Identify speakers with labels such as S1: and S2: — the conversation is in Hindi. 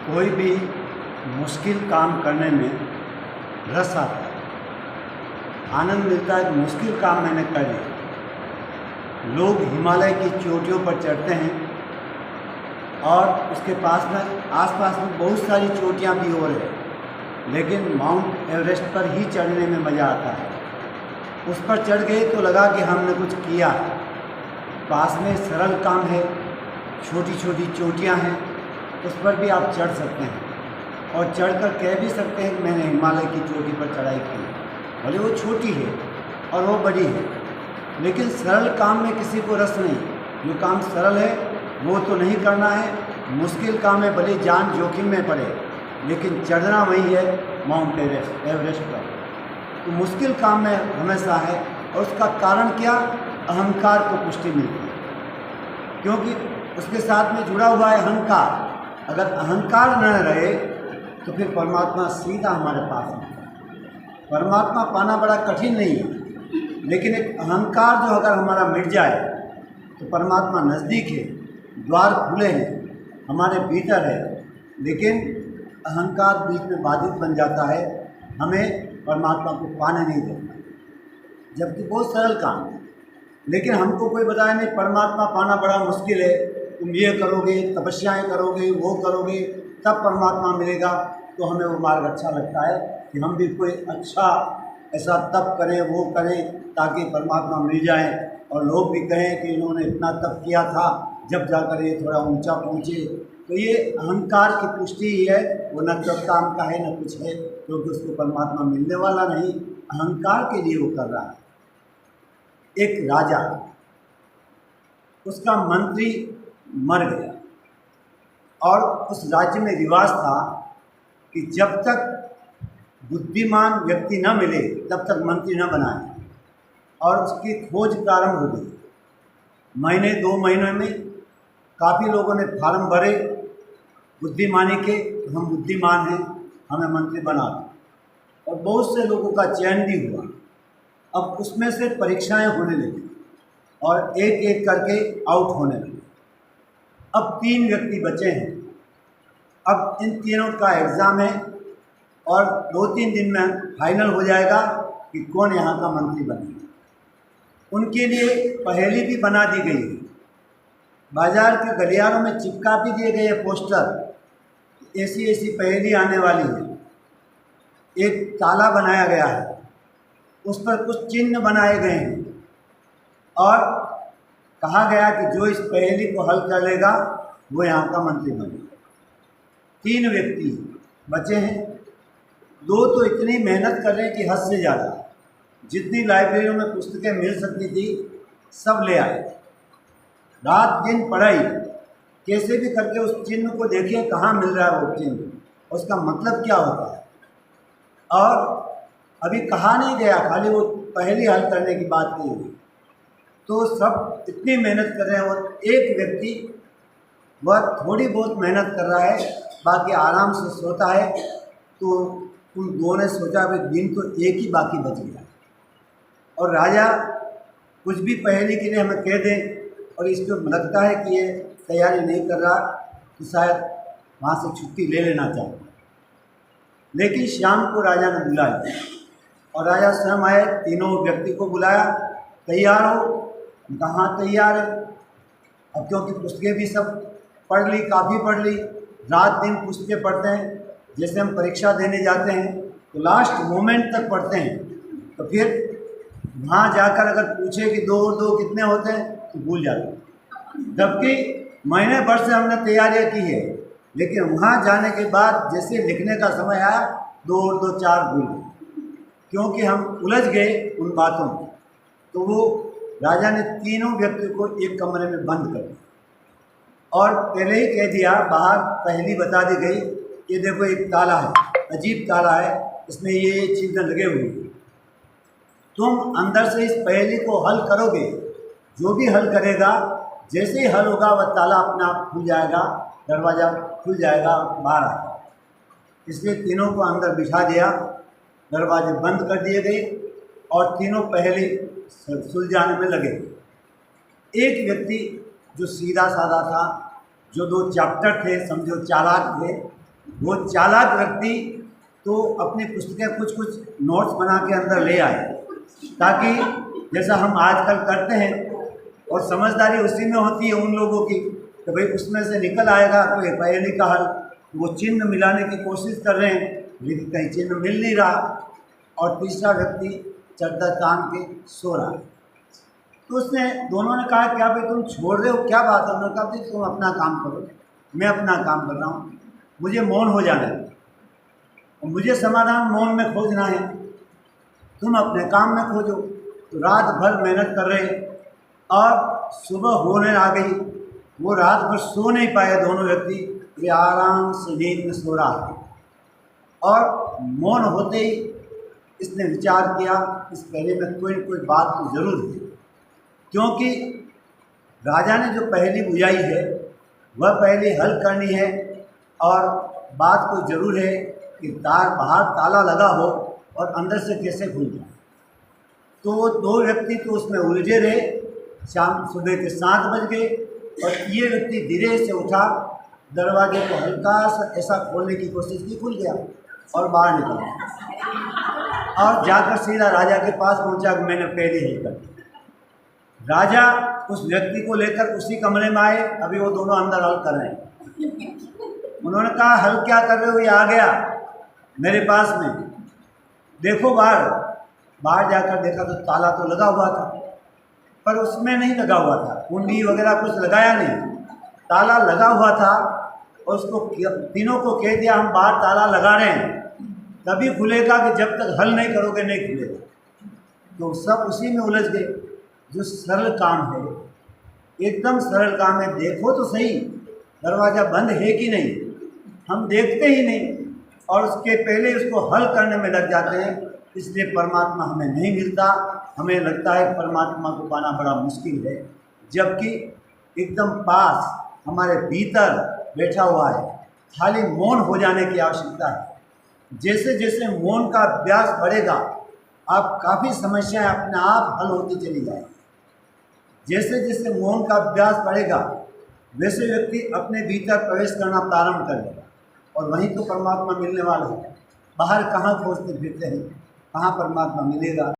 S1: कोई भी मुश्किल काम करने में रस आता है, आनंद मिलता है। मुश्किल काम मैंने कर लिया। लोग हिमालय की चोटियों पर चढ़ते हैं और उसके पास में आसपास में बहुत सारी चोटियां भी और हैं, लेकिन माउंट एवरेस्ट पर ही चढ़ने में मज़ा आता है। उस पर चढ़ गए तो लगा कि हमने कुछ किया है। पास में सरल काम है, छोटी छोटी चोटियां हैं, उस पर भी आप चढ़ सकते हैं और चढ़कर कह भी सकते हैं कि मैंने हिमालय की चोटी पर चढ़ाई की। भले वो छोटी है और वो बड़ी है, लेकिन सरल काम में किसी को रस नहीं। जो काम सरल है वो तो नहीं करना है। मुश्किल काम है, भले जान जोखिम में पड़े, लेकिन चढ़ना वही है माउंट एवरेस्ट पर। तो मुश्किल काम में हमेशा है, और उसका कारण क्या? अहंकार को पुष्टि मिलती है, क्योंकि उसके साथ में जुड़ा हुआ है अहंकार। अगर अहंकार न रहे तो फिर परमात्मा सीधा हमारे पास है। परमात्मा पाना बड़ा कठिन नहीं है, लेकिन एक अहंकार जो अगर हमारा मिट जाए तो परमात्मा नज़दीक है, द्वार खुले हैं, हमारे भीतर है। लेकिन अहंकार बीच में बाधित बन जाता है, हमें परमात्मा को पाने नहीं देता, जबकि बहुत सरल काम है। लेकिन हमको कोई बताया नहीं परमात्मा पाना बड़ा मुश्किल है, तुम ये करोगे, तपस्याएं करोगे, वो करोगे, तब परमात्मा मिलेगा। तो हमें वो मार्ग अच्छा लगता है कि हम भी कोई अच्छा ऐसा तप करें, वो करें, ताकि परमात्मा मिल जाए और लोग भी कहें कि इन्होंने इतना तप किया था, जब जाकर ये थोड़ा ऊंचा पहुँचे। तो ये अहंकार की पुष्टि ही है, वो न तप काम का है न कुछ है, क्योंकि उसको परमात्मा मिलने वाला नहीं, अहंकार के लिए वो कर रहा है। एक राजा, उसका मंत्री मर गया और उस राज्य में रिवाज था कि जब तक बुद्धिमान व्यक्ति न मिले तब तक मंत्री न बनाए, और उसकी खोज प्रारंभ हो गई। महीने 2 महीने में काफ़ी लोगों ने फार्म भरे बुद्धिमानी के, हम बुद्धिमान हैं, हमें मंत्री बना दो, और बहुत से लोगों का चयन भी हुआ। अब उसमें से परीक्षाएं होने लगी और एक एक करके आउट होने लगे। अब 3 व्यक्ति बचे हैं। अब इन तीनों का एग्ज़ाम है और 2-3 दिन में फाइनल हो जाएगा कि कौन यहाँ का मंत्री बनेगा। उनके लिए पहेली भी बना दी गई है, बाजार के गलियारों में चिपका भी दिए गए पोस्टर, ऐसी ऐसी पहेली आने वाली है। एक ताला बनाया गया है, उस पर कुछ चिन्ह बनाए गए हैं और कहा गया कि जो इस पहेली को हल कर लेगा वो यहाँ का मंत्री बनेगा। 3 व्यक्ति बचे हैं। 2 तो इतनी मेहनत कर रहे हैं कि हद से ज़्यादा, जितनी लाइब्रेरियों में पुस्तकें मिल सकती थी सब ले आए, रात दिन पढ़ाई, कैसे भी करके उस चिन्ह को देखिए कहाँ मिल रहा है वो चिन्ह, उसका मतलब क्या होता है। और अभी कहा नहीं गया, खाली वो पहेली हल करने की बात की हुई। तो सब इतनी मेहनत कर रहे हैं और एक व्यक्ति वह थोड़ी बहुत मेहनत कर रहा है, बाकी आराम से सोता है। तो उन 2 ने सोचा कि दिन तो एक ही बाकी बच गया, और राजा कुछ भी पहेली के लिए हमें कह दें और इसको लगता है कि ये तैयारी नहीं कर रहा, तो शायद वहाँ से छुट्टी ले लेना चाहिए। लेकिन शाम को राजा ने बुलाया और राजा स्वयं आए, तीनों व्यक्ति को बुलाया, तैयार हो? कहाँ तैयार है। अब क्योंकि पुस्तकें भी सब पढ़ ली, काफ़ी पढ़ ली, रात दिन पुस्तकें पढ़ते हैं। जैसे हम परीक्षा देने जाते हैं तो लास्ट मोमेंट तक पढ़ते हैं, तो फिर वहाँ जाकर अगर पूछे कि 2 और 2 कितने होते हैं तो भूल जाते हैं। जबकि महीने भर से हमने तैयारियाँ की है, लेकिन वहाँ जाने के बाद जैसे लिखने का समय आया 2 और 2 4 भूल गए, क्योंकि हम उलझ गए उन बातों में। तो वो राजा ने तीनों व्यक्ति को एक कमरे में बंद कर दिया और पहले ही कह दिया, बाहर पहेली बता दी गई, ये देखो एक ताला है, अजीब ताला है, इसमें ये चिन्ह लगे हुए हैं। तुम अंदर से इस पहेली को हल करोगे, जो भी हल करेगा जैसे ही हल होगा वह ताला अपने आप खुल जाएगा, दरवाज़ा खुल जाएगा, बाहर आएगा। इसलिए तीनों को अंदर बिठा दिया, दरवाजे बंद कर दिए गए और तीनों पहेली सुलझाने में लगे। एक व्यक्ति जो सीधा साधा था, जो 2 चैप्टर थे, समझो चालाक थे, वो चालाक व्यक्ति तो अपनी पुस्तकें कुछ कुछ नोट्स बना के अंदर ले आए, ताकि जैसा हम आजकल करते हैं, और समझदारी उसी में होती है उन लोगों की कि भाई उसमें से निकल आएगा तो एक पहेली का हल। वो चिन्ह मिलाने की कोशिश कर रहे हैं लेकिन कहीं चिन्ह मिल नहीं रहा, और तीसरा व्यक्ति चद्दर तान के सो रहा है। तो उसने दोनों ने कहा क्या भाई तुम छोड़ रहे हो, क्या बात है? उन्होंने कहा भाई तुम अपना काम करो, मैं अपना काम कर रहा हूँ, मुझे मौन हो जाना है और मुझे समाधान मौन में खोजना है, तुम अपने काम में खोजो। तो रात भर मेहनत कर रहे और सुबह होने आ गई, वो रात भर सो नहीं पाए दोनों व्यक्ति, ये आराम से नींद में सो रहा है। और मौन होते ही इसने विचार किया इस पहले में कोई न कोई बात तो जरूर है, क्योंकि राजा ने जो पहेली बुझाई है वह पहेली हल करनी है, और बात तो जरूर है कि बाहर ताला लगा हो और अंदर से कैसे खुल जाए। तो वो दो व्यक्ति तो उसमें उलझे रहे। सुबह के 7 बज गए और ये व्यक्ति धीरे से उठा, दरवाजे को हल्का सा ऐसा खोलने की कोशिश की, खुल गया और बाहर निकल गया और जाकर सीधा राजा के पास पहुंचा कि मैंने पहले ही कर दी। राजा उस व्यक्ति को लेकर उसी कमरे में आए, अभी वो दोनों अंदर हल कर रहे हैं। उन्होंने कहा हल क्या कर रहे हो? ये आ गया मेरे पास में, देखो बाहर जाकर देखा तो ताला तो लगा हुआ था, पर उसमें नहीं लगा हुआ था, कुंडी वगैरह कुछ लगाया नहीं, ताला लगा हुआ था। और उसको तीनों को कह दिया हम बाहर ताला लगा रहे हैं, तभी खुलेगा, कि जब तक हल नहीं करोगे नहीं खुलेगा। तो सब उसी में उलझ गए। जो सरल काम है, एकदम सरल काम है, देखो तो सही दरवाज़ा बंद है कि नहीं, हम देखते ही नहीं और उसके पहले उसको हल करने में लग जाते हैं। इसलिए परमात्मा हमें नहीं मिलता। हमें लगता है परमात्मा को पाना बड़ा मुश्किल है, जबकि एकदम पास हमारे भीतर बैठा हुआ है। खाली मौन हो जाने की आवश्यकता है। जैसे जैसे मौन का अभ्यास बढ़ेगा, आप काफ़ी समस्याएं अपने आप हल होती चली जाएगी। जैसे जैसे मौन का अभ्यास बढ़ेगा, वैसे व्यक्ति अपने भीतर प्रवेश करना प्रारंभ करेगा, और वहीं तो परमात्मा मिलने वाला है। बाहर कहाँ खोजते फिरते हैं, कहाँ परमात्मा मिलेगा।